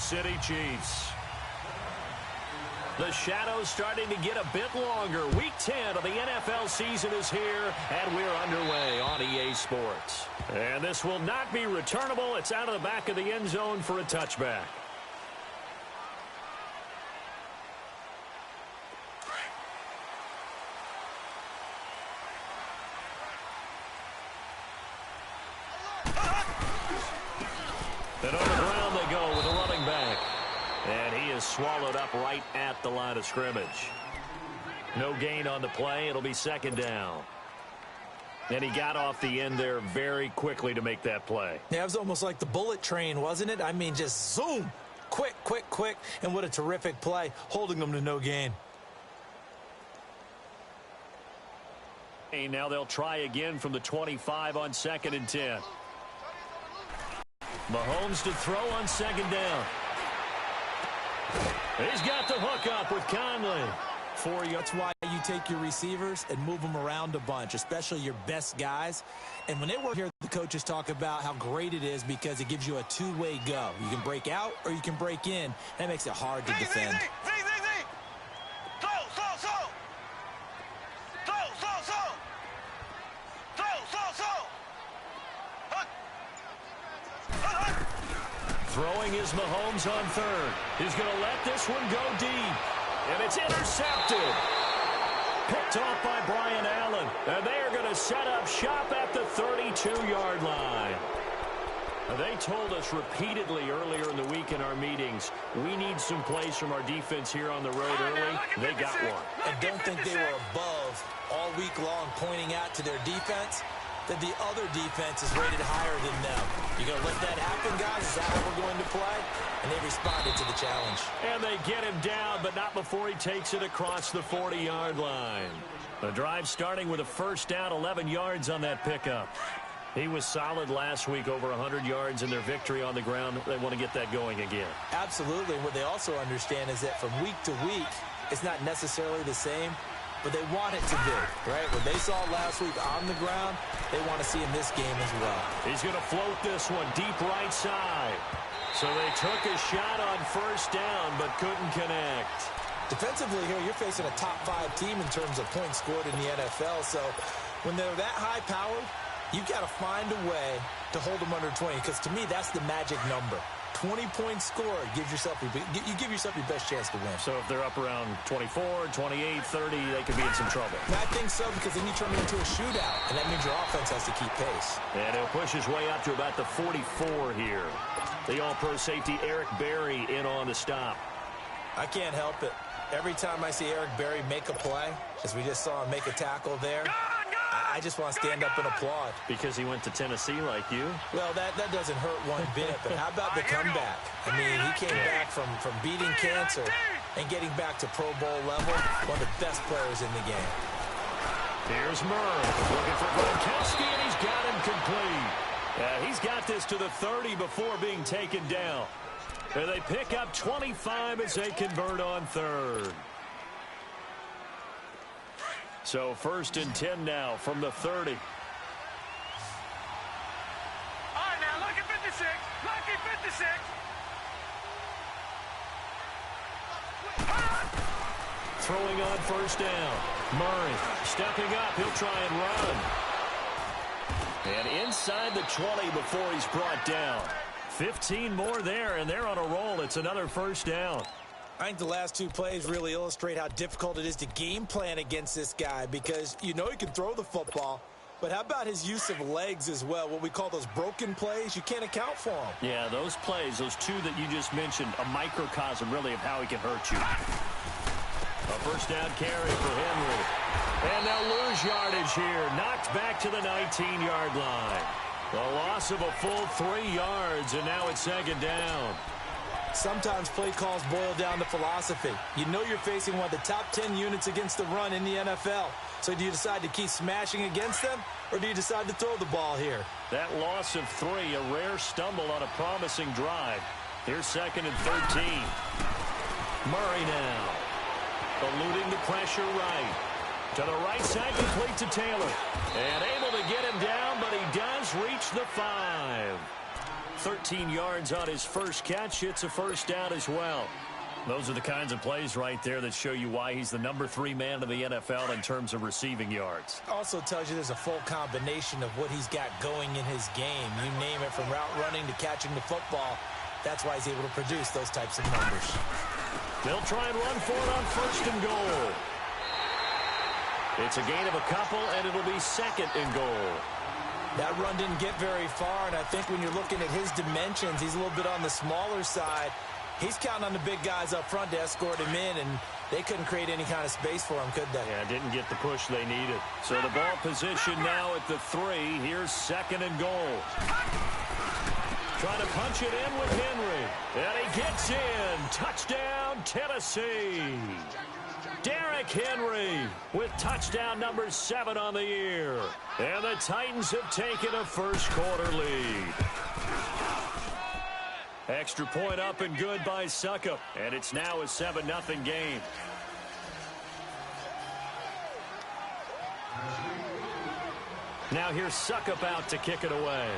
City Chiefs. The shadow's starting to get a bit longer. Week 10 of the NFL season is here, and we're underway on EA Sports. And this will not be returnable. It's out of the back of the end zone for a touchback. And on the ground they go with a running back. And he is swallowed up right at the line of scrimmage. No gain on the play. It'll be second down. And he got off the end there very quickly to make that play. Yeah, it was almost like the bullet train, wasn't it? I mean, just zoom. Quick, quick, quick. And what a terrific play, holding them to no gain. Now they'll try again from the 25 on 2nd and 10. Mahomes to throw on 2nd down. He's got the hook up with Conley. That's why you take your receivers and move them around a bunch, especially your best guys. And when they work here, the coaches talk about how great it is because it gives you a two-way go. You can break out or you can break in. That makes it hard to defend. Throwing is Mahomes on 3rd. He's going to let this one go deep. And it's intercepted. Picked off by Brian Allen. And they are going to set up shop at the 32-yard line. They told us repeatedly earlier in the week in our meetings, we need some plays from our defense here on the road early. They got one. I don't think they were above all week long pointing out to their defense that the other defense is rated higher than them. You going to let that happen, guys? Is that how we're going to play? And they responded to the challenge. And they get him down, but not before he takes it across the 40-yard line. The drive starting with a first down, 11 yards on that pickup. He was solid last week, over 100 yards in their victory on the ground. They want to get that going again. Absolutely. What they also understand is that from week to week, it's not necessarily the same, but they want it to be, right? What they saw last week on the ground, they want to see in this game as well. He's going to float this one deep right side. So they took a shot on first down, but couldn't connect. Defensively here, you're facing a top-5 team in terms of points scored in the NFL. So when they're that high-powered, you've got to find a way to hold them under 20, because to me, that's the magic number. 20 points scored, you give yourself your best chance to win. So if they're up around 24, 28, 30, they could be in some trouble. And I think so, because then you turn it into a shootout, and that means your offense has to keep pace. And he'll push his way up to about the 44 here. The all-pro safety Eric Berry in on the stop. I can't help it. Every time I see Eric Berry make a play, as we just saw him make a tackle there, I just want to stand up and applaud. Because he went to Tennessee like you? Well, that doesn't hurt one bit, but how about the comeback? I mean, he came back from beating cancer and getting back to Pro Bowl level, one of the best players in the game. Here's Murray looking for Gronkowski, and he's got him complete. He's got this to the 30 before being taken down. And they pick up 25 as they convert on 3rd. So 1st and 10 now from the 30. All right, now look at 56. Look at 56. Throwing on first down. Murray stepping up. He'll try and run. And inside the 20 before he's brought down. 15 more there, and they're on a roll. It's another first down. I think the last 2 plays really illustrate how difficult it is to game plan against this guy, because you know he can throw the football, but how about his use of legs as well? What we call those broken plays, you can't account for them. Yeah, those plays, those 2 that you just mentioned, a microcosm really of how he can hurt you. A first down carry for Henry. And they'll lose yardage here. Knocked back to the 19-yard line. The loss of a full 3 yards, and now it's second down. Sometimes play calls boil down to philosophy. You know you're facing one of the top 10 units against the run in the NFL. So do you decide to keep smashing against them, or do you decide to throw the ball here? That loss of 3, a rare stumble on a promising drive. Here's 2nd and 13. Murray now. Eluding the pressure right. To the right side, complete to Taylor. And able to get him down, but he does reach the 5. 13 yards on his first catch. It's a first down as well. Those are the kinds of plays right there that show you why he's the number 3 man in the NFL in terms of receiving yards. Also tells you there's a full combination of what he's got going in his game. You name it, from route running to catching the football. That's why he's able to produce those types of numbers. They'll try and run for it on first and goal. It's a gain of a couple, and it'll be second and goal. That run didn't get very far, and I think when you're looking at his dimensions, he's a little bit on the smaller side. He's counting on the big guys up front to escort him in, and they couldn't create any kind of space for him, could they? Yeah, didn't get the push they needed. So the ball position now at the 3. Here's second and goal. Trying to punch it in with Henry. And he gets in. Touchdown, Tennessee. Derrick Henry with touchdown number 7 on the year. And the Titans have taken a first-quarter lead. Extra point up and good by Succop. And it's now a 7-0 game. Now here's Succop out to kick it away.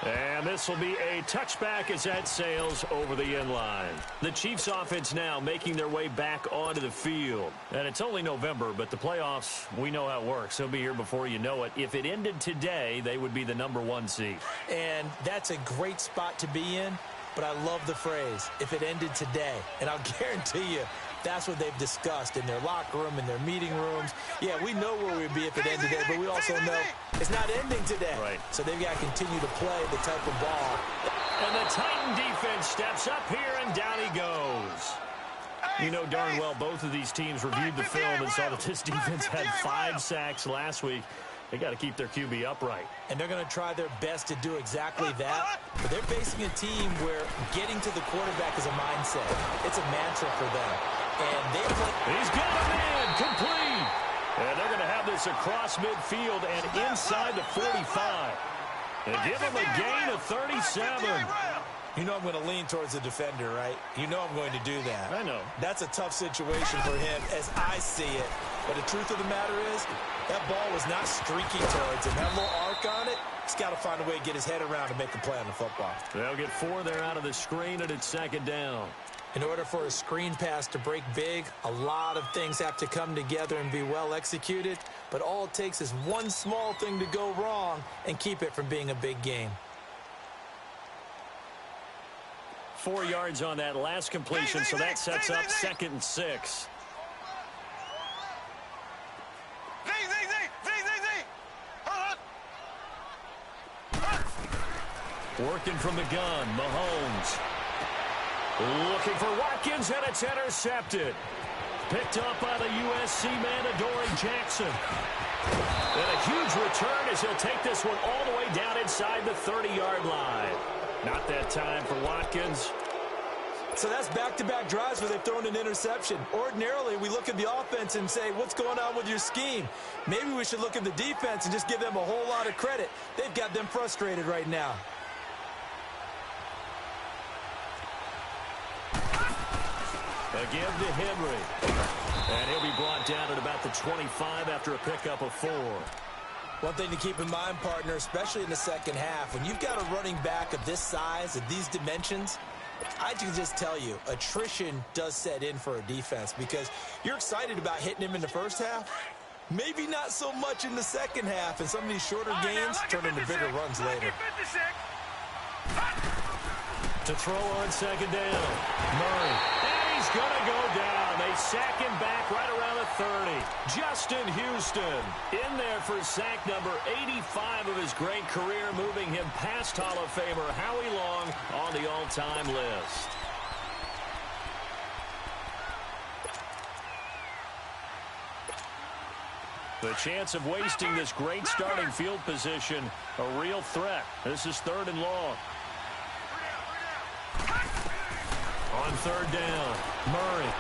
And this will be a touchback as that sails over the end line. The Chiefs offense now making their way back onto the field. And it's only November, but the playoffs, we know how it works. They'll be here before you know it. If it ended today, they would be the number 1 seed. And that's a great spot to be in, but I love the phrase, if it ended today. And I'll guarantee you, that's what they've discussed in their locker room, in their meeting rooms. Yeah, we know where we'd be if it ended today, but we also know it's not ending today. Right. So they've got to continue to play the type of ball. And the Titan defense steps up here, and down he goes. You know darn well both of these teams reviewed the film and saw that this defense had 5 sacks last week. They got to keep their QB upright. And they're going to try their best to do exactly that. But they're facing a team where getting to the quarterback is a mindset. It's a mantra for them. And they play. He's got him in. Complete. And they're going to have this across midfield and inside the 45. They give him a gain of 37. You know I'm going to lean towards the defender, right? You know I'm going to do that. I know. That's a tough situation for him as I see it. But the truth of the matter is, that ball was not streaking towards him. That little arc on it, he's got to find a way to get his head around and make a play on the football. They'll get 4 there out of the screen, and it's second down. In order for a screen pass to break big, a lot of things have to come together and be well executed. But all it takes is one small thing to go wrong and keep it from being a big game. 4 yards on that last completion, so that sets up 2nd and 6. Working from the gun, Mahomes. Looking for Watkins, and it's intercepted. Picked up by the USC man, Adoree Jackson. And a huge return as he'll take this one all the way down inside the 30-yard line. Not that time for Watkins. So that's back-to-back drives where they've thrown an interception. Ordinarily, we look at the offense and say, what's going on with your scheme? Maybe we should look at the defense and just give them a whole lot of credit. They've got them frustrated right now. A give to Henry. And he'll be brought down at about the 25 after a pickup of 4. One thing to keep in mind, partner, especially in the second half, when you've got a running back of this size, of these dimensions, I can just tell you, attrition does set in for a defense because you're excited about hitting him in the first half. Maybe not so much in the second half, and some of these shorter gains turn into bigger runs later. To throw on second down, Murray. And he's going to go down. They sack him back right around the 30. Justin Houston in there for sack number 85 of his great career, moving him past Hall of Famer Howie Long on the all-time list. The chance of wasting this great starting field position, a real threat. This is 3rd and long. On 3rd down, Murray.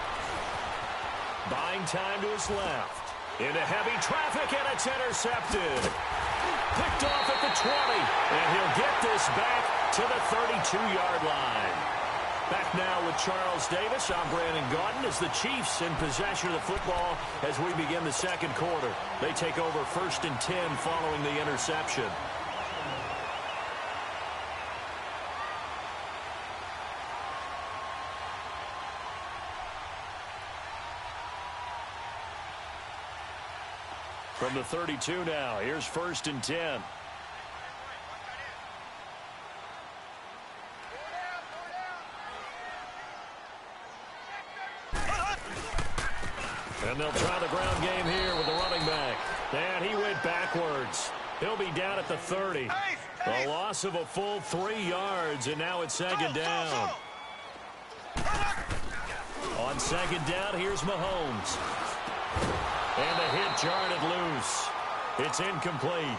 Buying time to his left. Into heavy traffic, and it's intercepted. Picked off at the 20, and he'll get this back to the 32-yard line. Back now with Charles Davis. I'm Brandon Gaudin as the Chiefs in possession of the football as we begin the second quarter. They take over 1st and 10 following the interception. From the 32 now, here's 1st and 10. And they'll try the ground game here with the running back. And he went backwards. He'll be down at the 30. A loss of a full 3 yards, and now it's 2nd down. On 2nd down, here's Mahomes. And the hit jarred it loose. It's incomplete.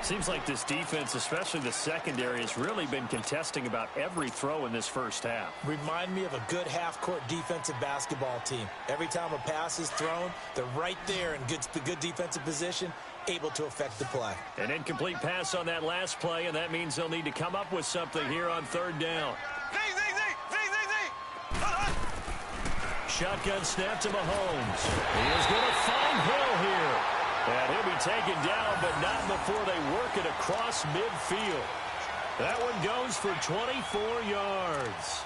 Seems like this defense, especially the secondary, has really been contesting about every throw in this first half. Remind me of a good half-court defensive basketball team. Every time a pass is thrown, they're right there in good defensive position, able to affect the play. An incomplete pass on that last play, and that means they'll need to come up with something here on 3rd down. Shotgun snap to Mahomes. He is going to find Hill here. And he'll be taken down, but not before they work it across midfield. That one goes for 24 yards.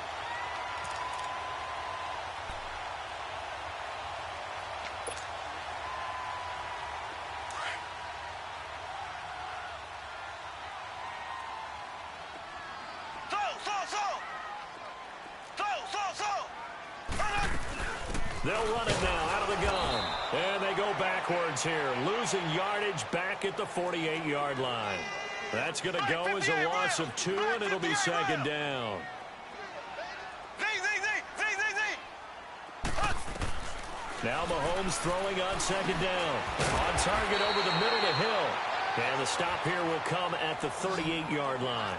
They'll run it now out of the gun. And they go backwards here, losing yardage back at the 48-yard line. That's going to go as a loss of 2, and it'll be 2nd down. Now Mahomes throwing on 2nd down. On target over the middle to Hill. And the stop here will come at the 38-yard line.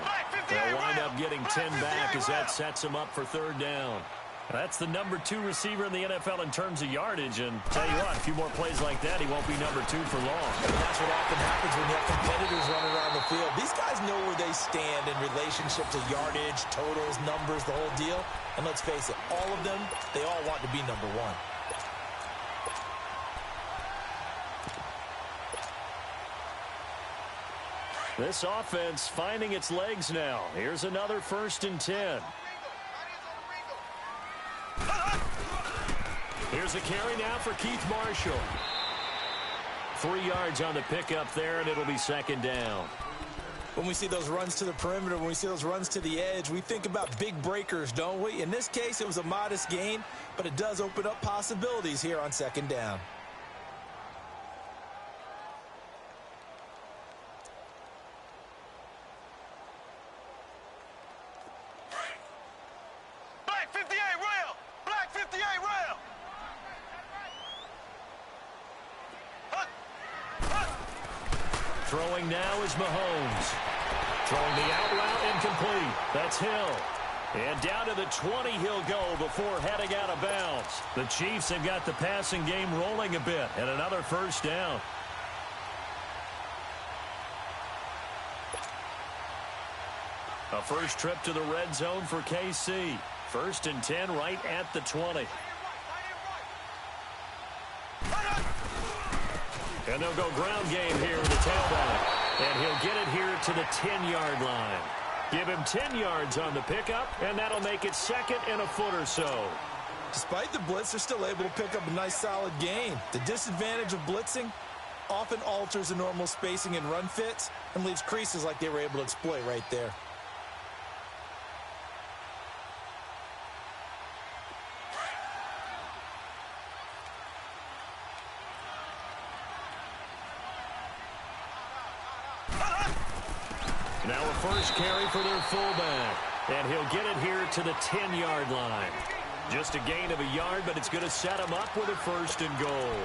They'll wind up getting 10 back as that sets them up for 3rd down. That's the number 2 receiver in the NFL in terms of yardage. And tell you what, a few more plays like that, he won't be number 2 for long. And that's what often happens when you have competitors running around the field. These guys know where they stand in relationship to yardage, totals, numbers, the whole deal. And let's face it, all of them, they all want to be number 1. This offense finding its legs now. Here's another 1st and 10. Here's a carry now for Keith Marshall. 3 yards on the pickup there, and it'll be 2nd down. When we see those runs to the perimeter, when we see those runs to the edge, we think about big breakers, don't we? In this case, it was a modest gain, but it does open up possibilities here on 2nd down. Throwing now is Mahomes. Throwing the out route incomplete. That's Hill. And down to the 20 he'll go before heading out of bounds. The Chiefs have got the passing game rolling a bit, and another 1st down. A first trip to the red zone for KC. 1st and 10 right at the 20. And they'll go ground game here with the tailback. And he'll get it here to the 10-yard line. Give him 10 yards on the pickup, and that'll make it 2nd and a foot or so. Despite the blitz, they're still able to pick up a nice solid gain. The disadvantage of blitzing often alters the normal spacing and run fits and leaves creases like they were able to exploit right there. Now a first carry for their fullback. And he'll get it here to the 10-yard line. Just a gain of a yard, but it's going to set him up with a 1st and goal.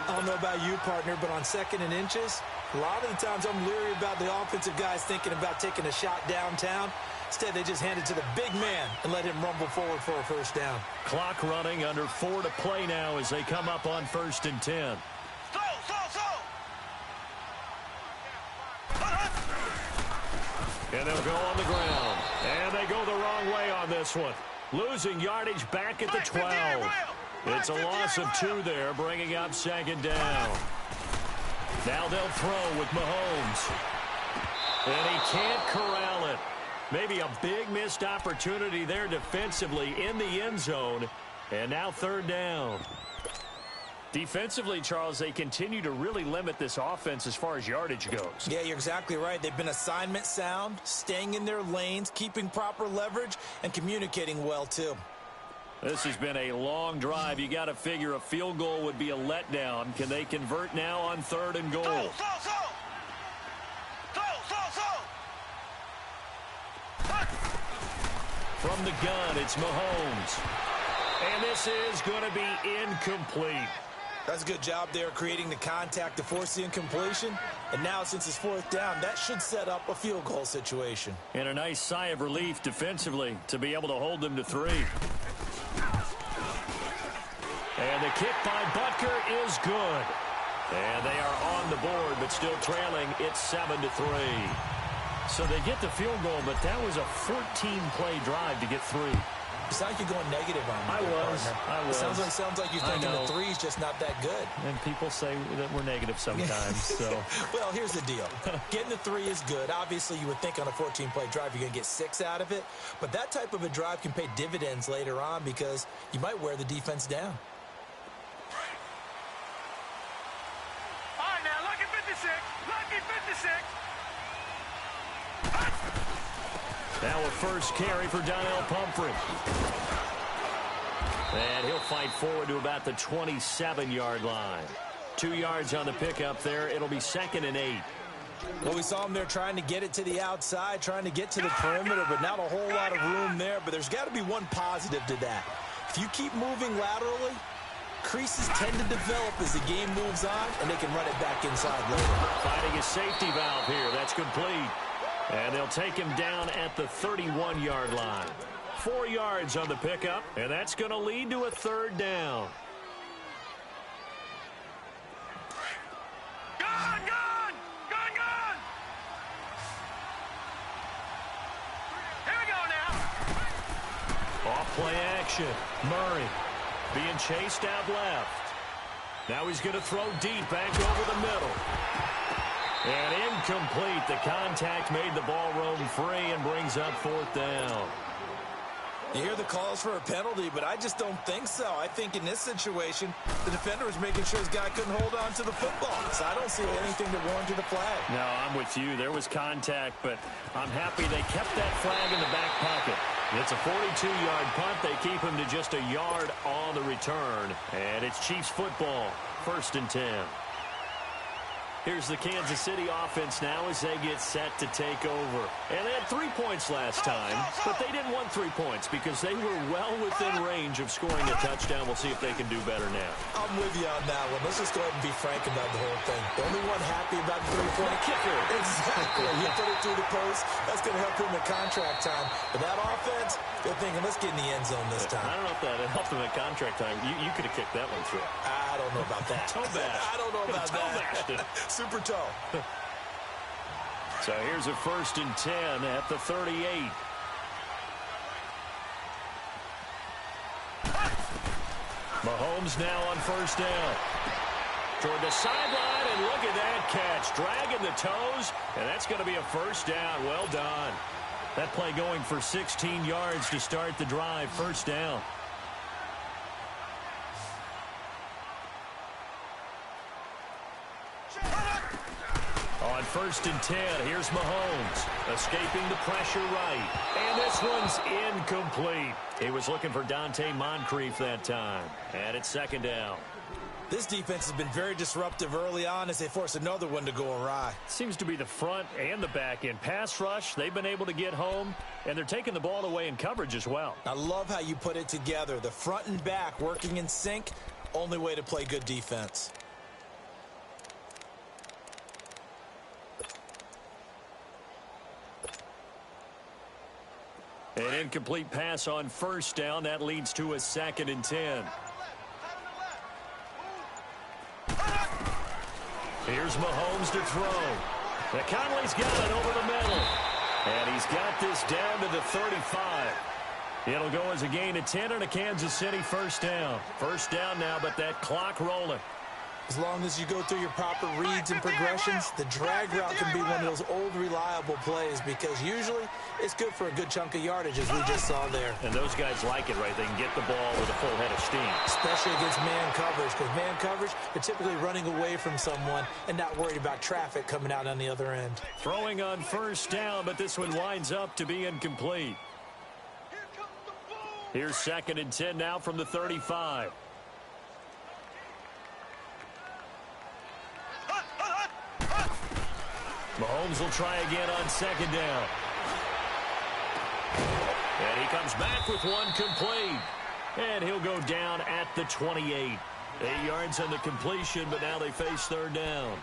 I don't know about you, partner, but on 2nd and inches, a lot of the times I'm leery about the offensive guys thinking about taking a shot downtown. Instead, they just hand it to the big man and let him rumble forward for a 1st down. Clock running, under 4 to play now as they come up on 1st and 10. And they'll go on the ground. And they go the wrong way on this one. Losing yardage back at the 12. It's a loss of 2 there, bringing up second down. Now they'll throw with Mahomes. And he can't corral it. Maybe a big missed opportunity there defensively in the end zone. And now third down. Defensively, Charles, they continue to really limit this offense as far as yardage goes. Yeah, you're exactly right. They've been assignment sound, staying in their lanes, keeping proper leverage, and communicating well, too. This has been a long drive. You got to figure a field goal would be a letdown. Can they convert now on third and goal? From the gun, it's Mahomes. And this is going to be incomplete. That's a good job there creating the contact to force the incompletion. And now, since it's fourth down, that should set up a field goal situation. And a nice sigh of relief defensively to be able to hold them to 3. And the kick by Butker is good. And they are on the board, but still trailing. It's 7-3. So they get the field goal, but that was a 14-play drive to get 3. It's like you're going negative on me. I was. Sounds like you're thinking the 3's just not that good. And people say that we're negative sometimes. So, well, here's the deal. Getting the 3 is good. Obviously, you would think on a 14-play drive you're going to get 6 out of it. But that type of a drive can pay dividends later on because you might wear the defense down. All right, now, lucky 56. Lucky 56. Now a first carry for Donnell Pumphrey. And he'll fight forward to about the 27-yard line. 2 yards on the pickup there. It'll be 2nd and 8. Well, we saw him there trying to get it to the outside, trying to get to the perimeter, but not a whole lot of room there. But there's got to be one positive to that. If you keep moving laterally, creases tend to develop as the game moves on, and they can run it back inside later. Finding a safety valve here. That's complete. And they'll take him down at the 31-yard line. 4 yards on the pickup, and that's going to lead to a third down. Gone! Here we go now. Off play action. Murray being chased out left. Now he's going to throw deep back over the middle. And incomplete. The contact made the ball roam free and brings up fourth down. You hear the calls for a penalty, but I just don't think so. I think in this situation, the defender was making sure his guy couldn't hold on to the football. So I don't see anything that warranted a flag. No, I'm with you. There was contact, but I'm happy they kept that flag in the back pocket. It's a 42-yard punt. They keep him to just a yard on the return. And it's Chiefs football, 1st and 10. Here's the Kansas City offense now as they get set to take over. And they had 3 points last time, but they didn't want 3 points because they were well within range of scoring a touchdown. We'll see if they can do better now. I'm with you on that one. Let's just go ahead and be frank about the whole thing. The only one happy about the 3-point kicker. Exactly. He put it through the post. That's going to help him in contract time. But that offense, they're thinking, let's get in the end zone this time. I don't know if that helped him at contract time. You could have kicked that one through. I don't know about that. Toe bash. I don't know about that. Super toe. So here's a 1st and 10 at the 38. Mahomes now on 1st down. Toward the sideline, and look at that catch. Dragging the toes, and that's going to be a 1st down. Well done. That play going for 16 yards to start the drive. 1st down. On 1st and 10, here's Mahomes, escaping the pressure right. And this one's incomplete. He was looking for Dante Moncrief that time. And it's 2nd down. This defense has been very disruptive early on as they force another one to go awry. Seems to be the front and the back end. Pass rush, they've been able to get home, and they're taking the ball away in coverage as well. I love how you put it together. The front and back working in sync, only way to play good defense. An incomplete pass on 1st down. That leads to a 2nd and 10. Here's Mahomes to throw. Conley's got it over the middle. And he's he's got this down to the 35. It'll go as a gain of 10 and a Kansas City first down. First down now, but that clock rolling. As long as you go through your proper reads and progressions, the drag route can be one of those old reliable plays because usually it's good for a good chunk of yardage as we just saw there. And those guys like it, right? They can get the ball with a full head of steam. Especially against man coverage, because man coverage, they're typically running away from someone and not worried about traffic coming out on the other end. Throwing on first down, but this one winds up to be incomplete. Here's 2nd and 10 now from the 35. Mahomes will try again on 2nd down. And he comes back with one complete. And he'll go down at the 28. 8 yards on the completion, but now they face 3rd down.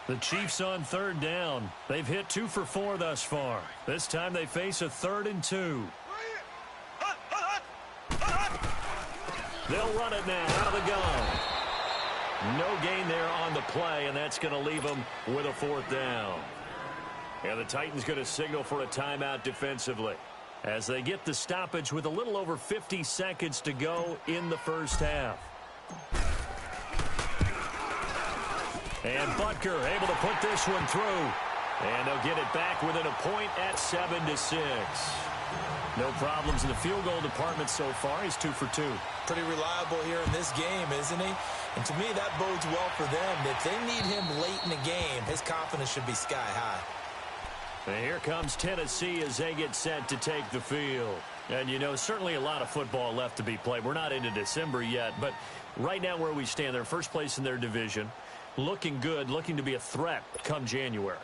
The Chiefs on 3rd down. They've hit 2 for 4 thus far. This time they face a 3rd and 2. They'll run it now out of the gun. No gain there on the play, and that's going to leave them with a 4th down. And the Titans going to signal for a timeout defensively as they get the stoppage with a little over 50 seconds to go in the first half. And Butker able to put this one through. And they'll get it back within a point at 7-6. No problems in the field goal department so far. He's 2 for 2. Pretty reliable here in this game, isn't he? And to me, that bodes well for them. If they need him late in the game, his confidence should be sky high. And here comes Tennessee as they get set to take the field. And, you know, certainly a lot of football left to be played. We're not into December yet, but right now where we stand, they're first place in their division. Looking good, looking to be a threat come January.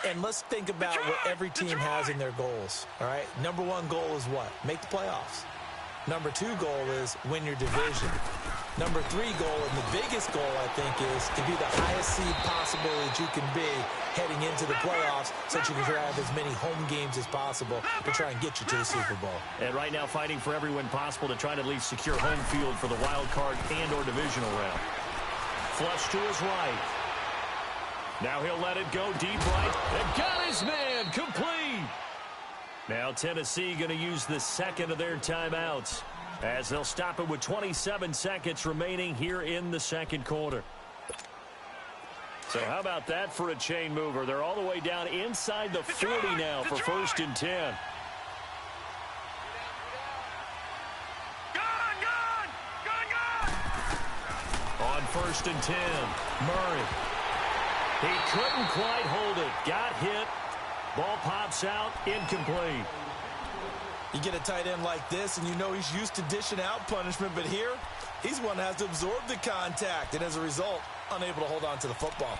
And let's think about what every team has in their goals, all right? Number 1 goal is what? Make the playoffs. Number 2 goal is win your division. Number 3 goal, and the biggest goal, I think, is to be the highest seed possible that you can be heading into the playoffs so that you can have as many home games as possible to try and get you to the Super Bowl. And right now fighting for every win possible to try to at least secure home field for the wild card and or divisional round. Flush to his right. Now he'll let it go deep right. And got his man complete. Now Tennessee going to use the second of their timeouts as they'll stop it with 27 seconds remaining here in the second quarter. So how about that for a chain mover? They're all the way down inside the 40 now for 1st and 10. On 1st and 10, Murray. He couldn't quite hold it. Got hit. Ball pops out. Incomplete. You get a tight end like this, and you know he's used to dishing out punishment, but here, he's one that has to absorb the contact, and as a result, unable to hold on to the football.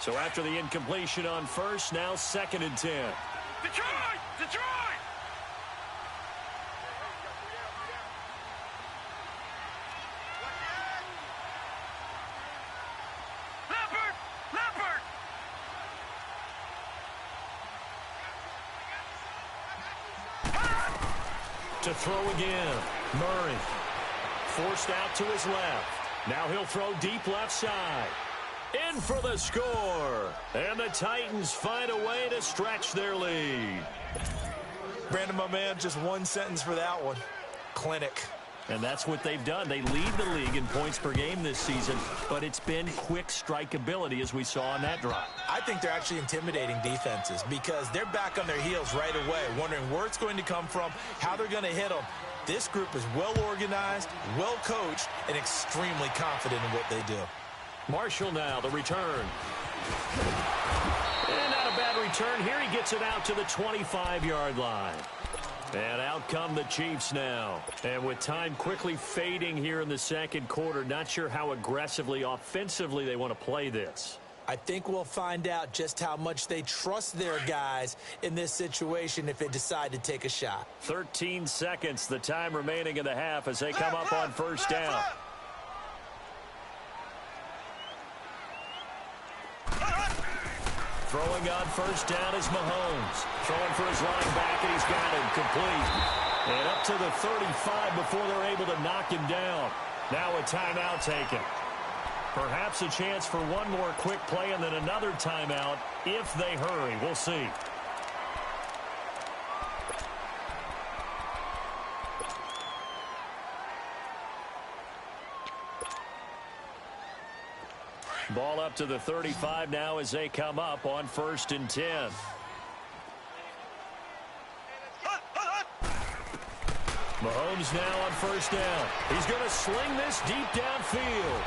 So after the incompletion on 1st, now 2nd and 10. Detroit! Detroit! To throw again. Murray forced out to his left. Now he'll throw deep left side. In for the score. And the Titans find a way to stretch their lead. Brandon, my man, just one sentence for that one. Clinic. And that's what they've done. They lead the league in points per game this season, but it's been quick strikeability as we saw on that drive. I think they're actually intimidating defenses because they're back on their heels right away, wondering where it's going to come from, how they're going to hit them. This group is well organized, well coached, and extremely confident in what they do. Marshall now, the return. And not a bad return here. He gets it out to the 25-yard line. And out come the Chiefs now. And with time quickly fading here in the second quarter, not sure how aggressively, offensively they want to play this. I think we'll find out just how much they trust their guys in this situation if they decide to take a shot. 13 seconds, the time remaining in the half as they come up on 1st down. Throwing on 1st down is Mahomes. Throwing for his line back, and he's got him complete. And up to the 35 before they're able to knock him down. Now a timeout taken. Perhaps a chance for one more quick play and then another timeout if they hurry. We'll see. Ball up to the 35 now as they come up on 1st and 10. Mahomes now on 1st down. He's going to sling this deep downfield.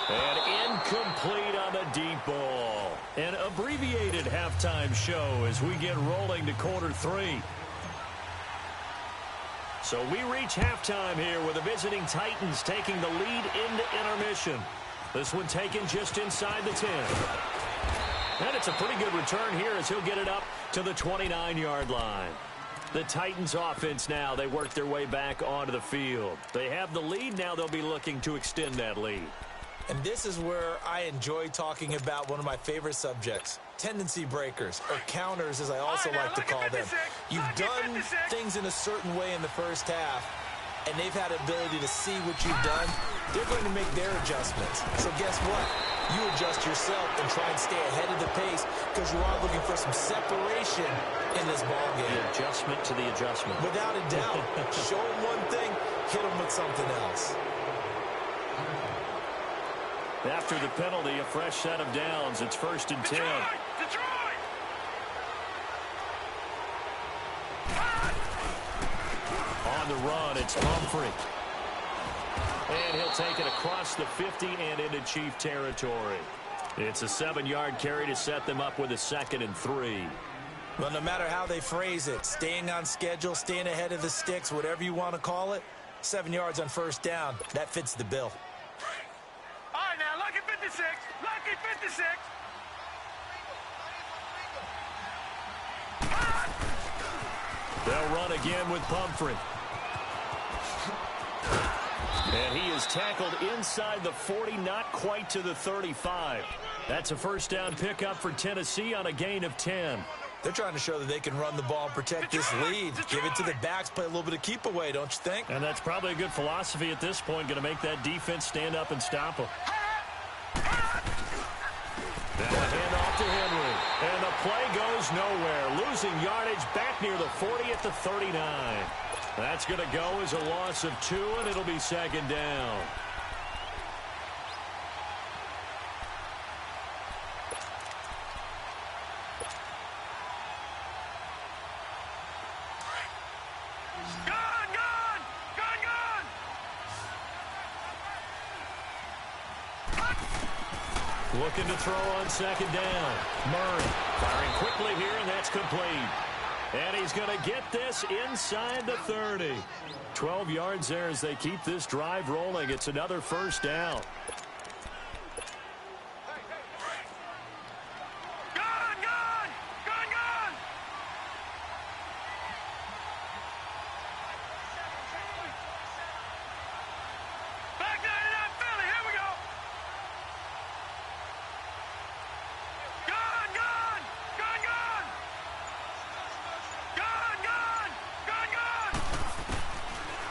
And incomplete on the deep ball. An abbreviated halftime show as we get rolling to quarter 3. So we reach halftime here with the visiting Titans taking the lead into intermission. This one taken just inside the 10. And it's a pretty good return here as he'll get it up to the 29-yard line. The Titans offense now, they work their way back onto the field. They have the lead. Now they'll be looking to extend that lead. And this is where I enjoy talking about one of my favorite subjects, tendency breakers, or counters as I also like to call them. You've done things in a certain way in the first half, and they've had the ability to see what you've done. They're going to make their adjustments. So guess what? You adjust yourself and try and stay ahead of the pace because you are looking for some separation in this ballgame. The adjustment to the adjustment. Without a doubt. Show them one thing, hit them with something else. After the penalty, a fresh set of downs. It's 1st and 10. Detroit! On the run, it's Humphrey. And he'll take it across the 50 and into Chief territory. It's a 7-yard carry to set them up with a 2nd and 3. Well, no matter how they phrase it, staying on schedule, staying ahead of the sticks, whatever you want to call it, 7 yards on 1st down, that fits the bill. All right, now, lucky 56. Lucky 56. They'll run again with Humphrey. And he is tackled inside the 40, not quite to the 35. That's a 1st down pickup for Tennessee on a gain of 10. They're trying to show that they can run the ball and protect this lead. Give it to the backs, play a little bit of keep away, don't you think? And that's probably a good philosophy at this point, going to make that defense stand up and stop them. Now a handoff to Henry. And the play goes nowhere. Losing yardage back near the 40 at the 39. That's going to go as a loss of 2, and it'll be 2nd down. Looking to throw on 2nd down. Murray firing quickly here, and that's complete. And he's going to get this inside the 30. 12 yards there as they keep this drive rolling. It's another 1st down.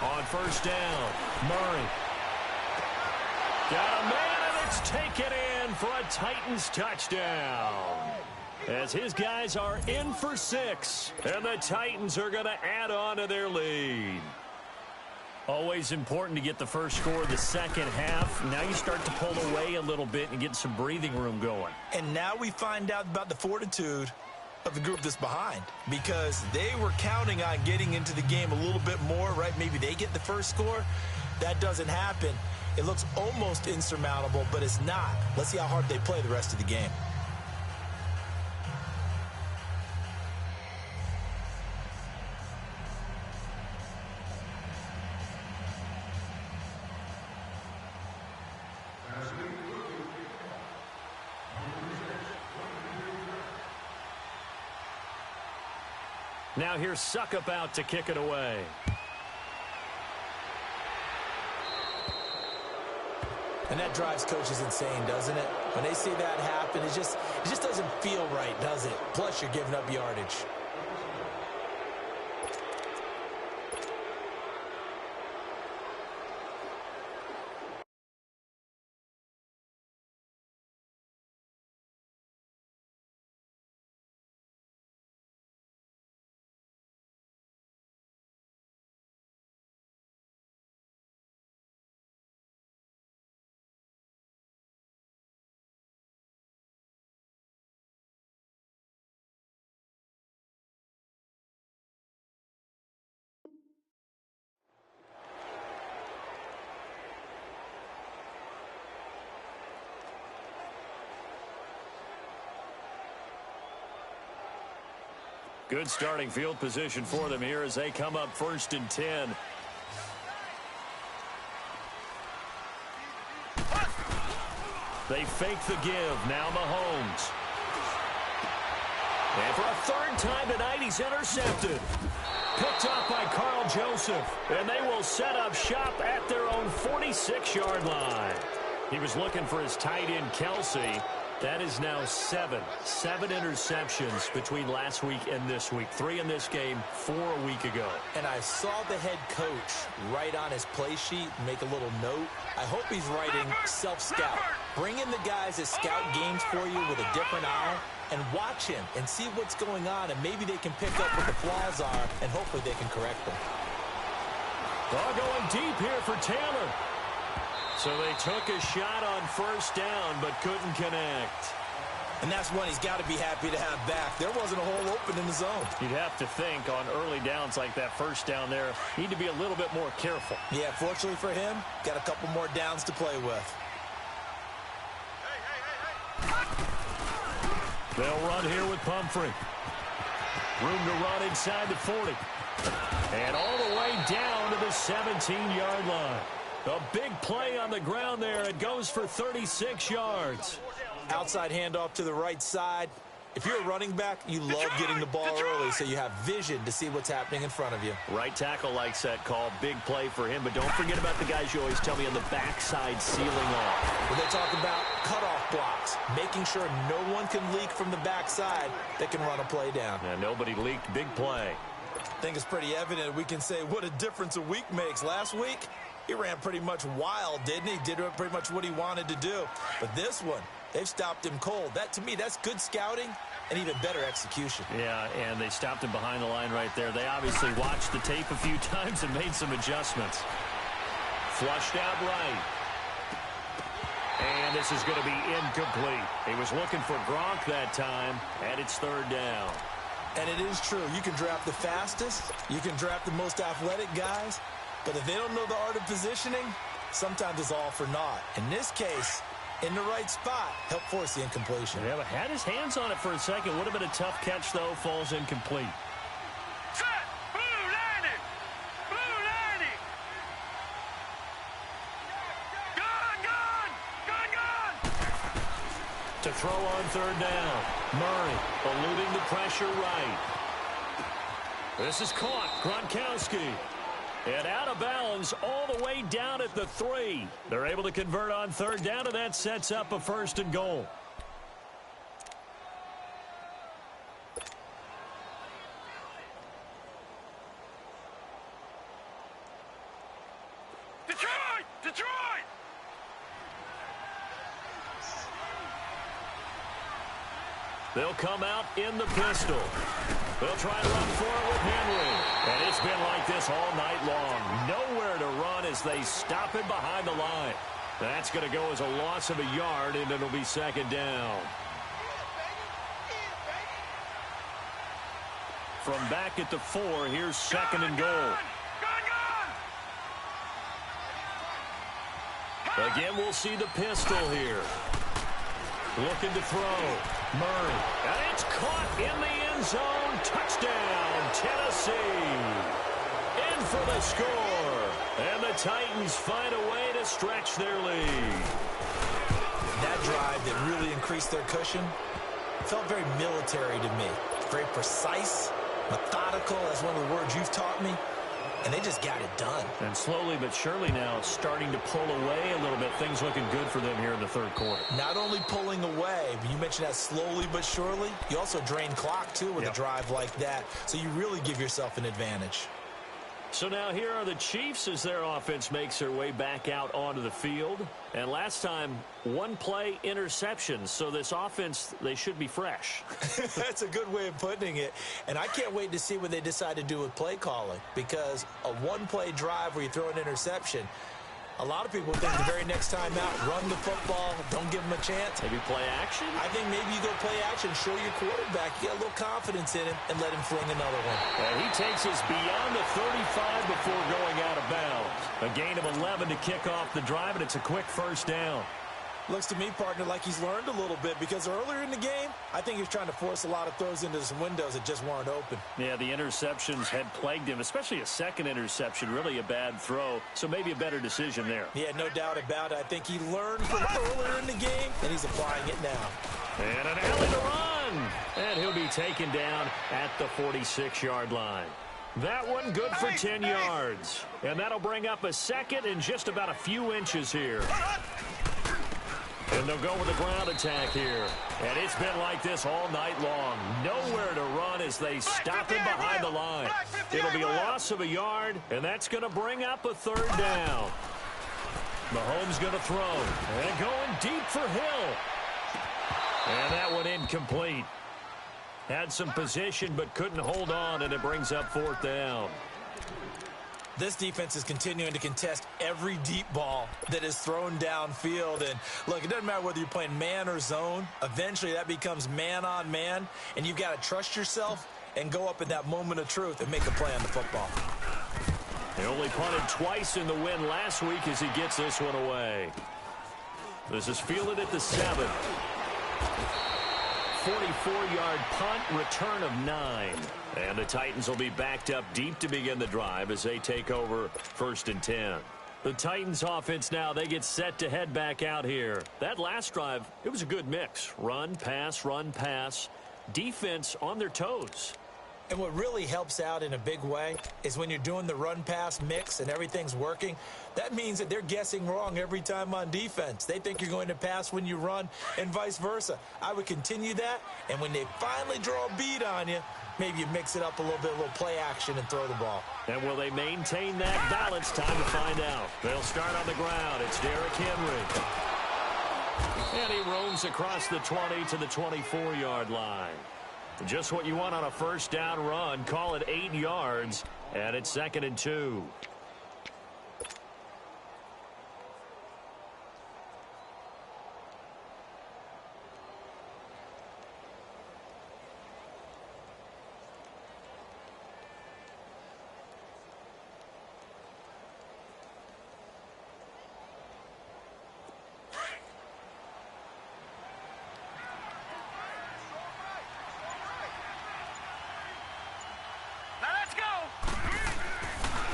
On 1st down, Murray. Got a man, and it's taken in for a Titans touchdown. As his guys are in for 6, and the Titans are going to add on to their lead. Always important to get the first score of the second half. Now you start to pull away a little bit and get some breathing room going. And now we find out about the fortitude of the group that's behind, because they were counting on getting into the game a little bit more, right? Maybe they get the first score. That doesn't happen. It looks almost insurmountable, but it's not. Let's see how hard they play the rest of the game. Now here's Suckup out to kick it away. And that drives coaches insane, doesn't it? When they see that happen, it just doesn't feel right, does it? Plus, you're giving up yardage. Good starting field position for them here as they come up 1st and 10. They fake the give. Now Mahomes. And for a 3rd time tonight, he's intercepted. Picked up by Carl Joseph. And they will set up shop at their own 46-yard line. He was looking for his tight end, Kelsey. That is now 7 interceptions between last week and this week. 3 in this game, 4 a week ago. And I saw the head coach write on his play sheet, make a little note. I hope he's writing self-scout. Bring in the guys that scout games for you with a different eye and watch him and see what's going on, and maybe they can pick up what the flaws are, and hopefully they can correct them. Ball going deep here for Taylor. So they took a shot on 1st down, but couldn't connect. And that's one he's got to be happy to have back. There wasn't a hole open in the zone. You'd have to think on early downs like that 1st down there, need to be a little bit more careful. Yeah, fortunately for him, got a couple more downs to play with. They'll run here with Pumphrey. Room to run inside the 40. And all the way down to the 17-yard line. A big play on the ground there. It goes for 36 yards. Outside handoff to the right side. If you're a running back, you love getting the ball early so you have vision to see what's happening in front of you. Right tackle likes that call. Big play for him. But don't forget about the guys you always tell me on the backside sealing off. When they talk about cutoff blocks, making sure no one can leak from the backside that can run a play down. Yeah, nobody leaked. Big play. I think it's pretty evident we can say what a difference a week makes. Last week, he ran pretty much wild, didn't he? Did pretty much what he wanted to do. But this one, they've stopped him cold. That, to me, that's good scouting and even better execution. Yeah, and they stopped him behind the line right there. They obviously watched the tape a few times and made some adjustments. Flushed out right. And this is going to be incomplete. He was looking for Gronk that time, and it's 3rd down. And it is true. You can draft the fastest. You can draft the most athletic guys. But if they don't know the art of positioning, sometimes it's all for naught. In this case, in the right spot, help force the incompletion. Yeah, but had his hands on it for a second. Would have been a tough catch, though. Falls incomplete. Set! Blue landing! Blue landing! Gun! To throw on 3rd down. Murray eluding the pressure right. This is caught. Gronkowski. And out of bounds all the way down at the 3. They're able to convert on 3rd down, and that sets up a 1st and goal. Detroit! Detroit! They'll come out in the pistol. They'll try and run for it with Henry. And it's been like this all night long. Nowhere to run as they stop him behind the line. That's going to go as a loss of a yard, and it'll be 2nd down. From back at the 4, here's 2nd and goal. Again, we'll see the pistol here. Looking to throw. Murray. And it's caught in the end zone. Touchdown, Tennessee. In for the score. And the Titans find a way to stretch their lead. That drive that really increased their cushion felt very military to me. Very precise, methodical. That's one of the words you've taught me. And they just got it done. And slowly but surely now starting to pull away a little bit. Things looking good for them here in the 3rd quarter. Not only pulling away, but you mentioned that slowly but surely. You also drain clock, too, with a drive like that. So you really give yourself an advantage. So now here are the Chiefs as their offense makes their way back out onto the field. And last time, 1-play interceptions. So this offense, they should be fresh. That's a good way of putting it. And I can't wait to see what they decide to do with play calling. Because a 1-play drive where you throw an interception, a lot of people think the very next time out, run the football, don't give them a chance. Maybe play action? I think maybe you go play action, show your quarterback, get a little confidence in him, and let him fling another one. And he takes us beyond the 35 before going out of bounds. A gain of 11 to kick off the drive, and it's a quick 1st down. Looks to me, partner, like he's learned a little bit because earlier in the game, I think he was trying to force a lot of throws into some windows that just weren't open. Yeah, the interceptions had plagued him, especially a second interception, really a bad throw, so maybe a better decision there. Yeah, no doubt about it. I think he learned from earlier in the game, and he's applying it now. And an alley to run, and he'll be taken down at the 46-yard line. That one good for 10 yards, and that'll bring up a second and just about a few inches here. And they'll go with a ground attack here. And it's been like this all night long. Nowhere to run as they stop him behind the line. It'll be a loss of a yard, and that's going to bring up a third down. Mahomes going to throw. And going deep for Hill. And that one incomplete. Had some position but couldn't hold on, and it brings up fourth down. This defense is continuing to contest every deep ball that is thrown downfield. And, look, it doesn't matter whether you're playing man or zone. Eventually, that becomes man on man, and you've got to trust yourself and go up in that moment of truth and make a play on the football. He only punted twice in the win last week as he gets this one away. This is fielded at the 7. 44-yard punt, return of 9. And the Titans will be backed up deep to begin the drive as they take over 1st and 10. The Titans offense now, they get set to head back out here. That last drive, it was a good mix. Run, pass, defense on their toes. And what really helps out in a big way is when you're doing the run-pass mix and everything's working, that means that they're guessing wrong every time on defense. They think you're going to pass when you run and vice versa. I would continue that, and when they finally draw a bead on you, maybe you mix it up a little bit, a little play action, and throw the ball. And will they maintain that balance? Time to find out. They'll start on the ground. It's Derrick Henry. And he roams across the 20 to the 24-yard line. Just what you want on a first down run. Call it 8 yards, and it's 2nd and 2.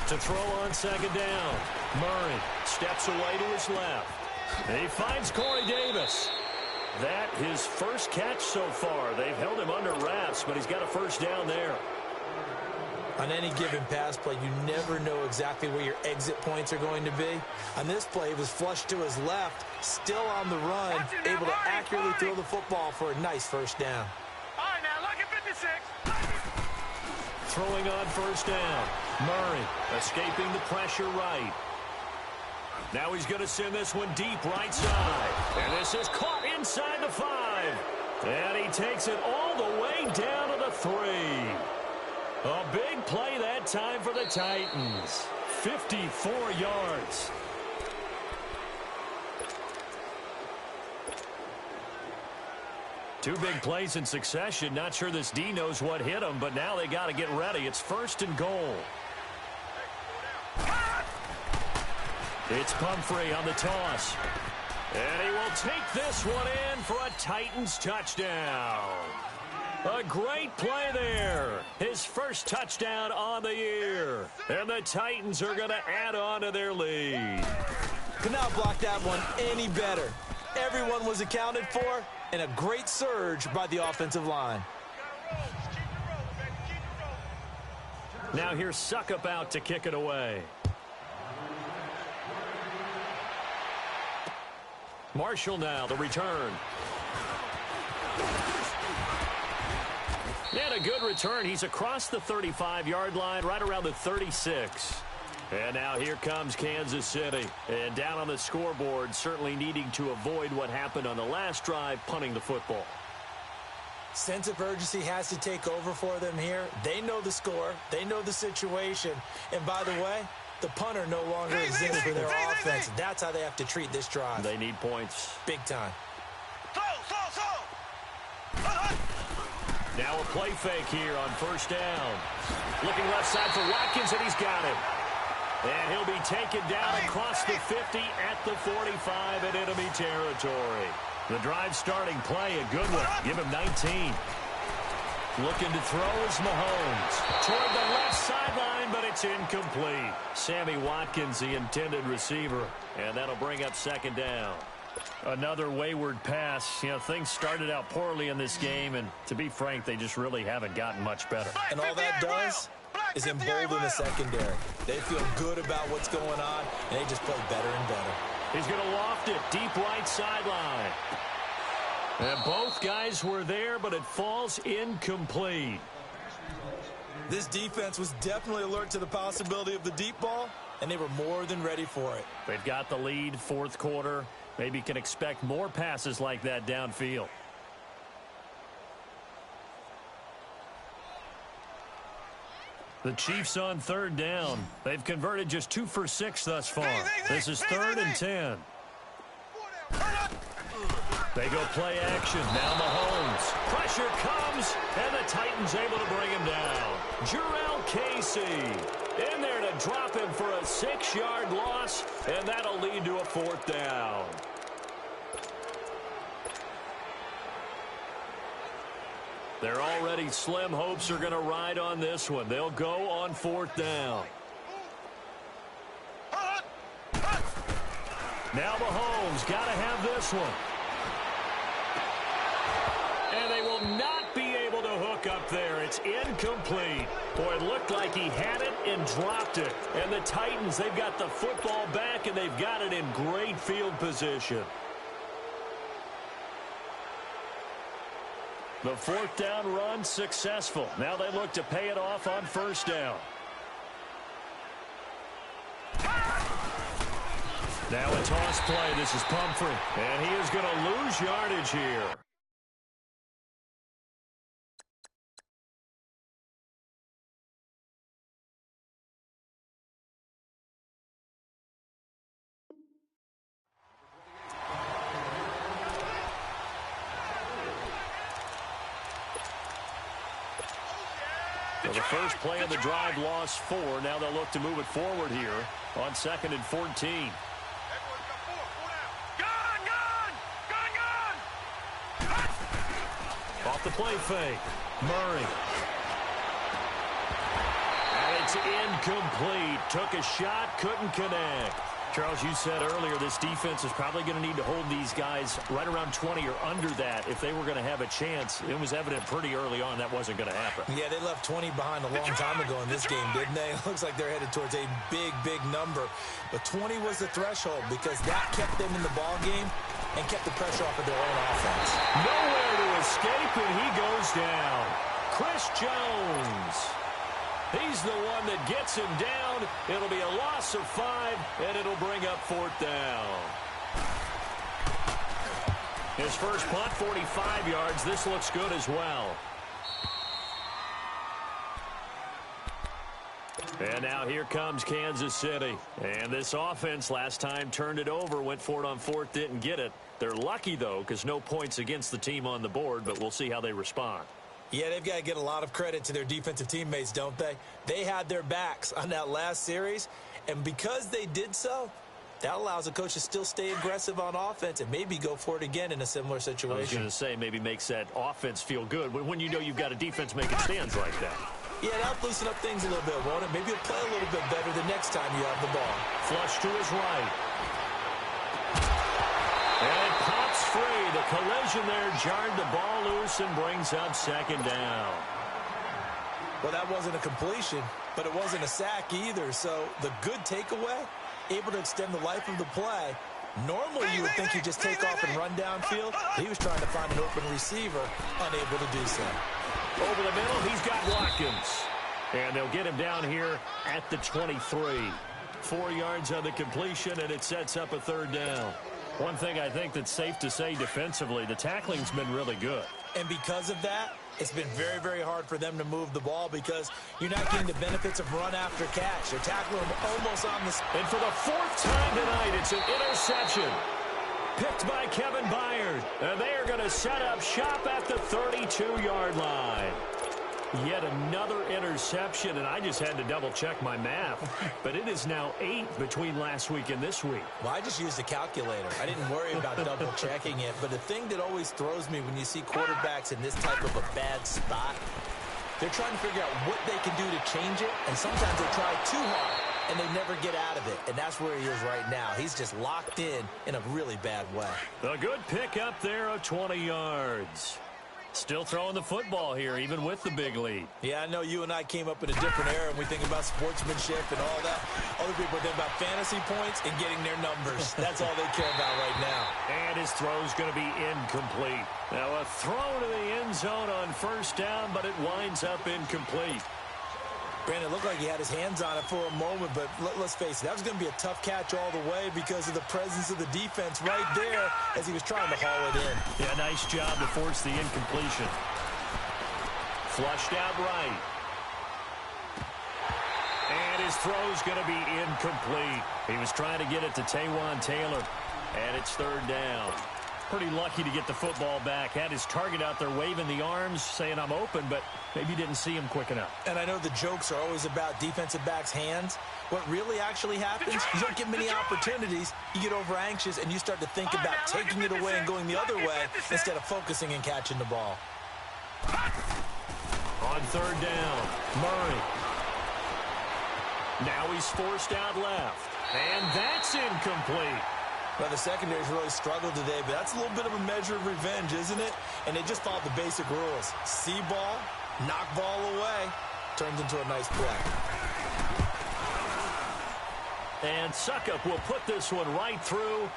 To throw on 2nd down. Murray steps away to his left. And he finds Corey Davis. That his first catch so far. They've held him under wraps, but he's got a first down there. On any given pass play, you never know exactly where your exit points are going to be. On this play, it was flushed to his left, still on the run, able to accurately throw the football for a nice first down. All right, now look at 56. Throwing on first down. Murray escaping the pressure right. Now he's going to send this one deep right side. And this is caught inside the 5. And he takes it all the way down to the 3. A big play that time for the Titans. 54 yards. Two big plays in succession. Not sure this D knows what hit him, but now they got to get ready. It's 1st and goal. It's Pumphrey on the toss. And he will take this one in for a Titans touchdown. A great play there. His first touchdown on the year. And the Titans are going to add on to their lead. Could not block that one any better. Everyone was accounted for, and a great surge by the offensive line. Now here's Suckup out to kick it away. Marshall now, the return. And a good return. He's across the 35-yard line, right around the 36. And now here comes Kansas City. And down on the scoreboard, certainly needing to avoid what happened on the last drive, punting the football. Sense of urgency has to take over for them here. They know the score. They know the situation. And by the way, the punter no longer exists for their offense. That's how they have to treat this drive. They need points. Big time. Now a play fake here on first down. Looking left side for Watkins, and he's got him. And he'll be taken down across the 50 at the 45 in enemy territory. The drive starting play, a good one. Give him 19. Looking to throw is Mahomes. Toward the left sideline, but it's incomplete. Sammy Watkins, the intended receiver. And that'll bring up second down. Another wayward pass. You know, things started out poorly in this game, and to be frank, they just really haven't gotten much better. And all that does is embolden the secondary. They feel good about what's going on, and they just play better and better. He's going to loft it deep right sideline. And both guys were there, but it falls incomplete. This defense was definitely alert to the possibility of the deep ball, and they were more than ready for it. They've got the lead, fourth quarter. Maybe can expect more passes like that downfield. The Chiefs on third down. They've converted just 2 for 6 thus far. This is 3rd and 10. They go play action. Now Mahomes. Pressure comes, and the Titans able to bring him down. Jurrell Casey in there to drop him for a 6-yard loss, and that'll lead to a 4th down. Their already slim hopes are going to ride on this one. They'll go on 4th down. Now Mahomes got to have this one. And they will not be able to hook up there. It's incomplete. Boy, it looked like he had it and dropped it. And the Titans, they've got the football back, and they've got it in great field position. The 4th down run successful. Now they look to pay it off on 1st down. Now a toss play. This is Pumphrey. And he is going to lose yardage here. So the first play of the drive lost 4. Now they'll look to move it forward here on 2nd and 14. Off the play fake. Murray. And it's incomplete. Took a shot, couldn't connect. Charles, you said earlier this defense is probably going to need to hold these guys right around 20 or under that if they were going to have a chance. It was evident pretty early on that wasn't going to happen. Yeah, they left 20 behind a long time ago in this game, didn't they? It looks like they're headed towards a big, big number. But 20 was the threshold because that kept them in the ball game and kept the pressure off of their own offense. Nowhere to escape, and he goes down. Chris Jones. He's the one that gets him down. It'll be a loss of 5, and it'll bring up 4th down. His first punt, 45 yards. This looks good as well. And now here comes Kansas City. And this offense last time turned it over, went for it on 4th, didn't get it. They're lucky, though, because no points against the team on the board, but we'll see how they respond. Yeah, they've got to get a lot of credit to their defensive teammates, don't they? They had their backs on that last series, and because they did so, that allows the coach to still stay aggressive on offense and maybe go for it again in a similar situation. I was going to say, maybe makes that offense feel good when you know you've got a defense making stands like that. Yeah, that'll loosen up things a little bit, won't it? Maybe you'll play a little bit better the next time you have the ball. Flush to his right. And it pops free. The collision there jarred the ball loose and brings up 2nd down. Well, that wasn't a completion, but it wasn't a sack either. So the good takeaway, able to extend the life of the play. Normally you would think he'd just take off and run downfield. He was trying to find an open receiver, unable to do so. Over the middle, he's got Watkins. And they'll get him down here at the 23. 4 yards on the completion, and it sets up a 3rd down. One thing I think that's safe to say defensively, the tackling's been really good. And because of that, it's been very, very hard for them to move the ball because you're not getting the benefits of run after catch. They're tackling them almost on the... And for the 4th time tonight, it's an interception. Picked by Kevin Byard. And they are going to set up shop at the 32-yard line. Yet another interception, and I just had to double-check my math. But it is now 8 between last week and this week. Well, I just used a calculator. I didn't worry about double-checking it. But the thing that always throws me when you see quarterbacks in this type of a bad spot, they're trying to figure out what they can do to change it, and sometimes they try too hard, and they never get out of it. And that's where he is right now. He's just locked in a really bad way. A good pick up there of 20 yards. Still throwing the football here, even with the big lead. Yeah, I know you and I came up in a different era, and we think about sportsmanship and all that. Other people think about fantasy points and getting their numbers. That's all they care about right now. And his throw's going to be incomplete. Now a throw to the end zone on first down, but it winds up incomplete. Brandon, it looked like he had his hands on it for a moment, but let's face it, that was going to be a tough catch all the way because of the presence of the defense right there as he was trying to haul it in. Yeah, nice job to force the incompletion. Flushed out right. And his throw's going to be incomplete. He was trying to get it to Taywan Taylor, and it's third down. Pretty lucky to get the football back. Had his target out there waving the arms, saying I'm open, but maybe didn't see him quick enough. And I know the jokes are always about defensive backs' hands. What really actually happens, you don't get many opportunities. You get over anxious, and you start to think about taking it away and going the other way instead of focusing and catching the ball. On third down, Murray. Now he's forced out left. And that's incomplete. Well, the secondary's really struggled today, but that's a little bit of a measure of revenge, isn't it? And they just followed the basic rules. See ball, knock ball away, turns into a nice play. And Suckup will put this one right through,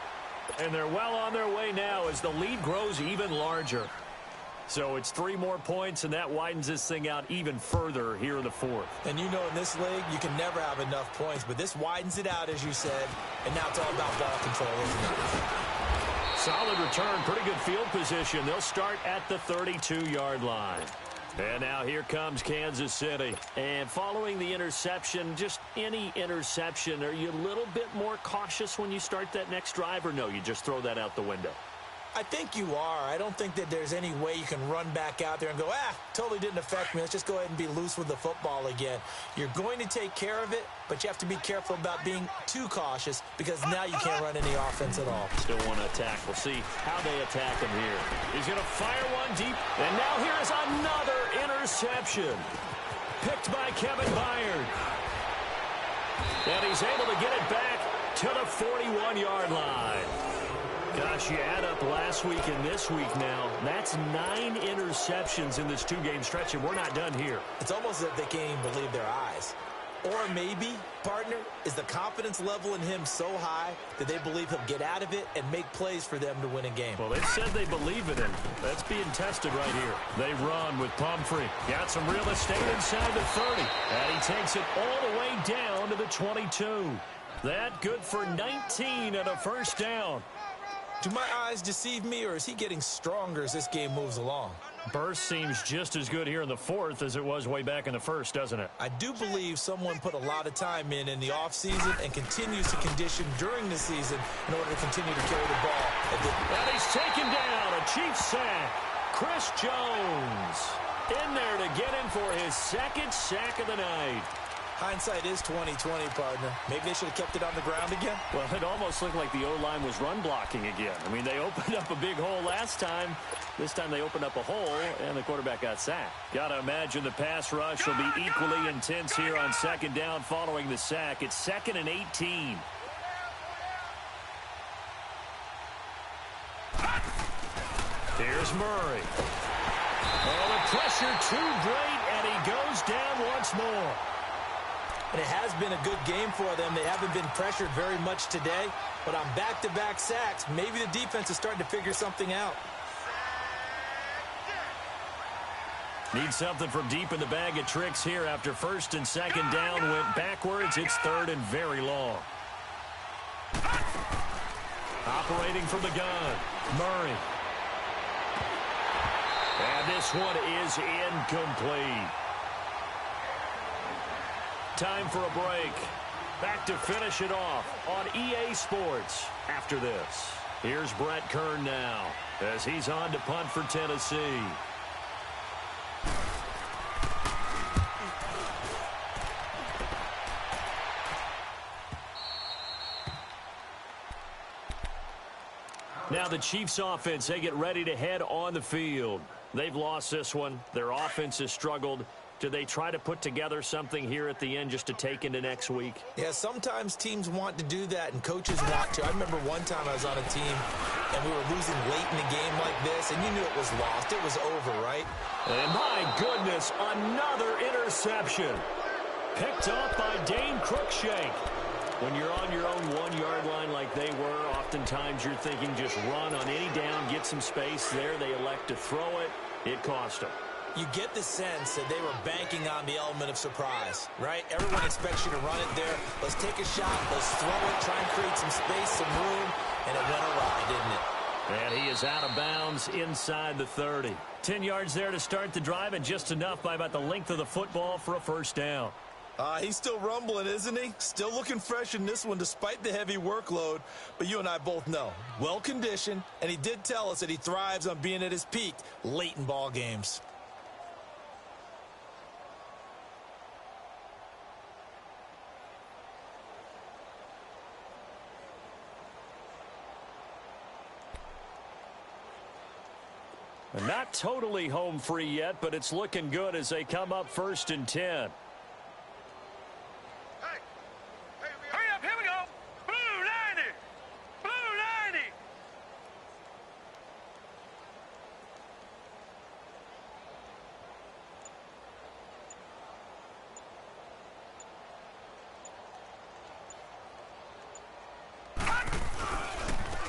and they're well on their way now as the lead grows even larger. So it's 3 more points, and that widens this thing out even further here in the fourth. And you know in this league, you can never have enough points, but this widens it out, as you said, and now it's all about ball control, isn't it? Solid return, pretty good field position. They'll start at the 32-yard line. And now here comes Kansas City. And following the interception, just any interception, are you a little bit more cautious when you start that next drive, or no, you just throw that out the window? I think you are. I don't think that there's any way you can run back out there and go, totally didn't affect me. Let's just go ahead and be loose with the football again. You're going to take care of it, but you have to be careful about being too cautious because now you can't run any offense at all. Still want to attack. We'll see how they attack him here. He's going to fire one deep, and now here is another interception. Picked by Kevin Byard. And he's able to get it back to the 41-yard line. Gosh, you add up last week and this week now. That's 9 interceptions in this 2-game stretch, and we're not done here. It's almost as if they can't even believe their eyes. Or maybe, partner, is the confidence level in him so high that they believe he'll get out of it and make plays for them to win a game. Well, they've said they believe in him. That's being tested right here. They run with Pumphrey. Got some real estate inside the 30. And he takes it all the way down to the 22. That good for 19 and a first down. Do my eyes deceive me, or is he getting stronger as this game moves along? Burst seems just as good here in the fourth as it was way back in the first, doesn't it? I do believe someone put a lot of time in the offseason and continues to condition during the season in order to continue to carry the ball. And he's taken down, a Chiefs sack. Chris Jones in there to get him for his second sack of the night. Hindsight is 20/20, partner. Maybe they should have kept it on the ground again. Well, it almost looked like the O-line was run blocking again. I mean, they opened up a big hole last time. This time they opened up a hole, and the quarterback got sacked. Got to imagine the pass rush will be equally intense here on second down following the sack. It's 2nd and 18. Here's Murray. Oh, the pressure too great, and he goes down once more. And it has been a good game for them. They haven't been pressured very much today. But on back-to-back sacks, maybe the defense is starting to figure something out. Need something from deep in the bag of tricks here after first and second down went backwards. It's 3rd and very long. Operating from the gun, Murray. And this one is incomplete. Time for a break. Back to finish it off on EA Sports after this. Here's Brett Kern now as he's on to punt for Tennessee. Now the Chiefs offense, they get ready to head on the field. They've lost this one. Their offense has struggled. Do they try to put together something here at the end just to take into next week? Yeah, sometimes teams want to do that and coaches want to. I remember one time I was on a team and we were losing late in a game like this, and you knew it was lost. It was over, right? And my goodness, another interception. Picked up by Dane Cruikshank. When you're on your own 1-yard line like they were, oftentimes you're thinking just run on any down, get some space there. They elect to throw it. It cost them. You get the sense that they were banking on the element of surprise, right? Everyone expects you to run it there. Let's take a shot. Let's throw it. Try and create some space, some room. And it went awry, didn't it? And he is out of bounds inside the 30. 10 yards there to start the drive, and just enough by about the length of the football for a first down. He's still rumbling, isn't he? Still looking fresh in this one despite the heavy workload. But you and I both know, well-conditioned, and he did tell us that he thrives on being at his peak late in ball games. Not totally home free yet, but it's looking good as they come up 1st and 10. Hurry up, here we go. Blue 90. Blue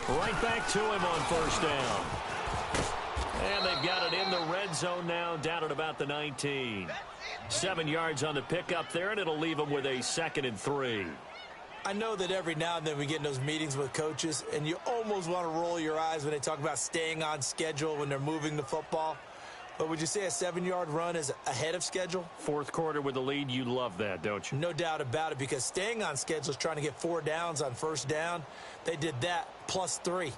90. Right back to him on first down. And they've got it in the red zone now, down at about the 19. 7 yards on the pickup there, and it'll leave them with a 2nd and 3. I know that every now and then we get in those meetings with coaches, and you almost want to roll your eyes when they talk about staying on schedule when they're moving the football. But would you say a 7-yard run is ahead of schedule? Fourth quarter with the lead, you love that, don't you? No doubt about it, because staying on schedule is trying to get 4 downs on first down. They did that plus 3.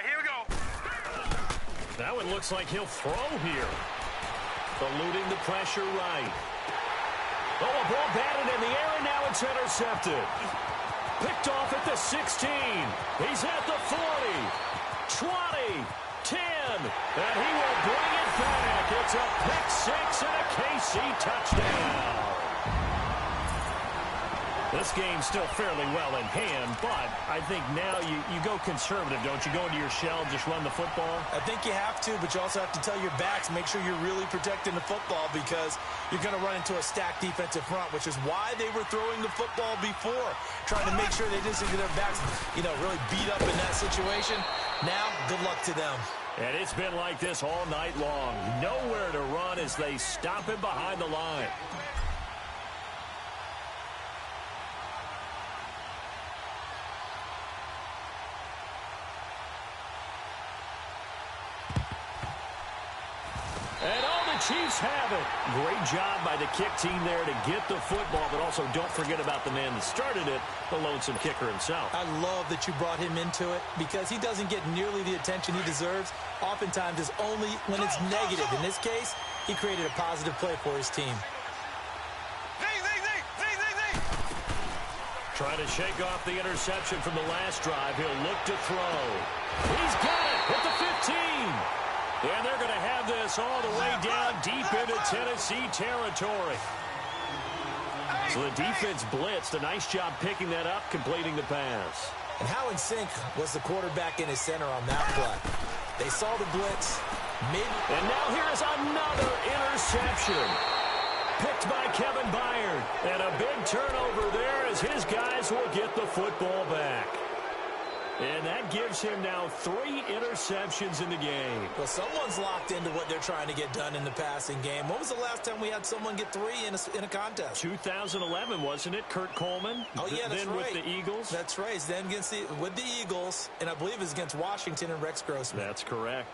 Here we go. That one looks like he'll throw here. Eluding the pressure right. Oh, a ball batted in the air, and now it's intercepted. Picked off at the 16. He's at the 40, 20, 10, and he will bring it back. It's a pick 6 and a KC touchdown. This game's still fairly well in hand, but I think now you go conservative, don't you? Go into your shell, just run the football? I think you have to, but you also have to tell your backs, make sure you're really protecting the football because you're going to run into a stacked defensive front, which is why they were throwing the football before, trying to make sure they didn't get their backs, really beat up in that situation. Now, good luck to them. And it's been like this all night long. Nowhere to run as they stop him behind the line. And all the Chiefs have it. Great job by the kick team there to get the football, but also don't forget about the man that started it, the lonesome kicker himself. I love that you brought him into it because he doesn't get nearly the attention he deserves. Oftentimes it's only when it's negative. In this case, he created a positive play for his team. Trying to shake off the interception from the last drive. He'll look to throw. He's got it at the 15. And they're going to have this all the way down deep into Tennessee territory. So the defense blitzed. A nice job picking that up, completing the pass. And how in sync was the quarterback in his center on that play? They saw the blitz. And now here's another interception. Picked by Kevin Byard. And a big turnover there as his guys will get the football back. And that gives him now 3 interceptions in the game. Well, someone's locked into what they're trying to get done in the passing game. When was the last time we had someone get 3 in a contest? 2011, wasn't it? Kurt Coleman? Oh, yeah, that's then right. with the Eagles? That's right. Then with the Eagles, and I believe it's against Washington and Rex Grossman. That's correct.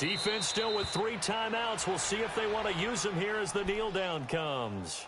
Defense still with 3 timeouts. We'll see if they want to use them here as the kneel down comes.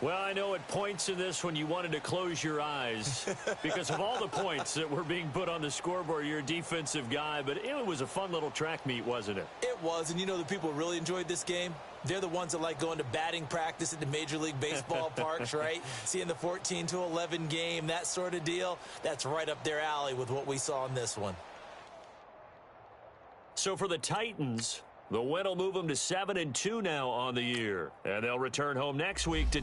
Well, I know at points in this when you wanted to close your eyes because of all the points that were being put on the scoreboard. You're a defensive guy, but it was a fun little track meet, wasn't it? It was, and you know the people who really enjoyed this game? They're the ones that like going to batting practice at the Major League Baseball parks, right? Seeing the 14-11 game, that sort of deal. That's right up their alley with what we saw in this one. So for the Titans, the win will move them to 7-2 now on the year, and they'll return home next week to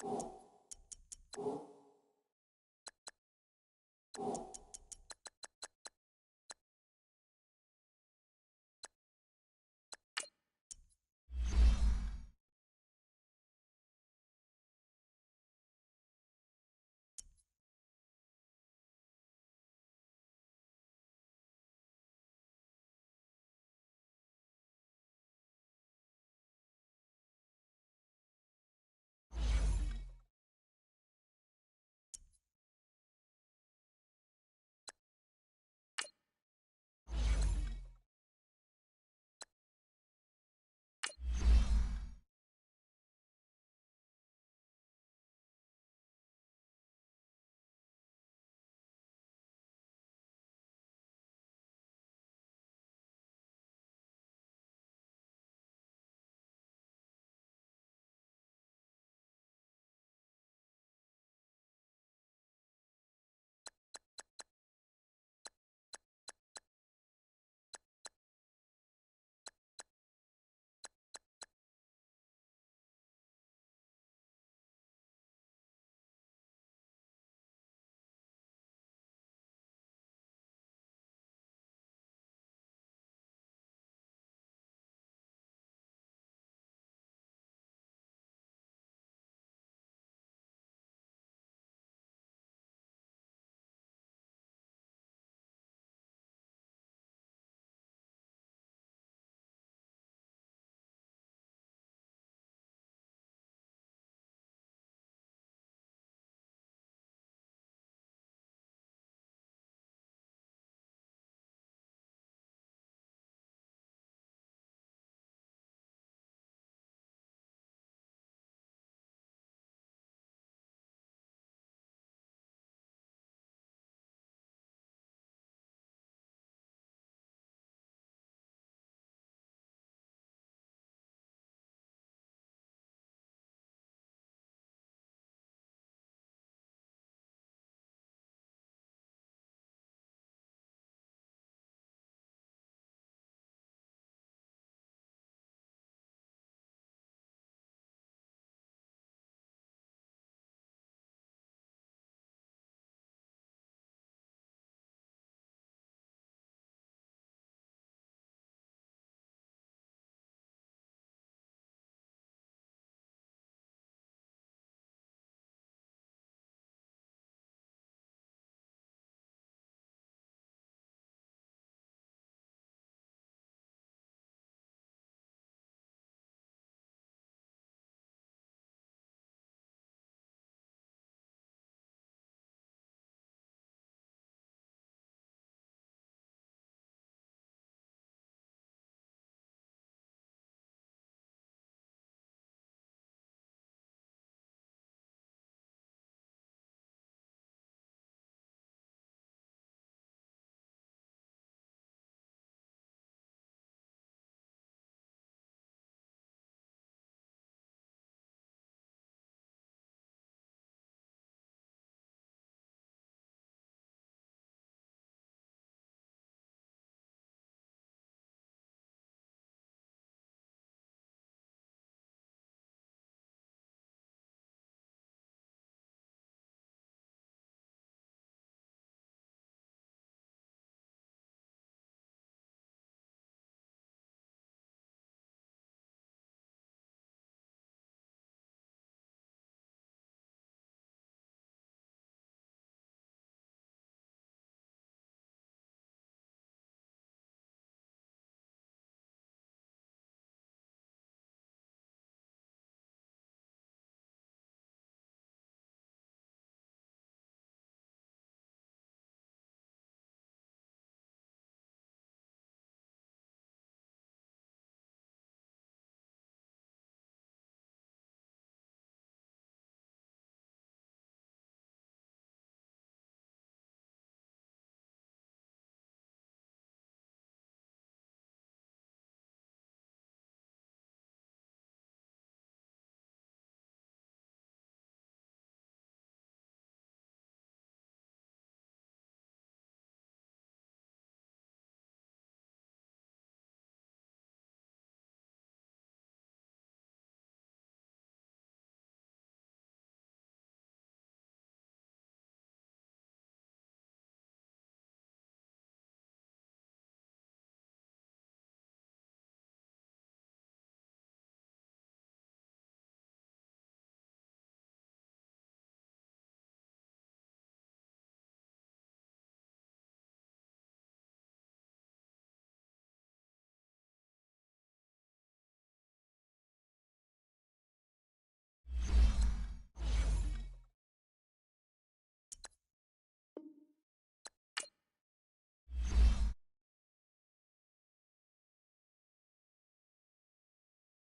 you.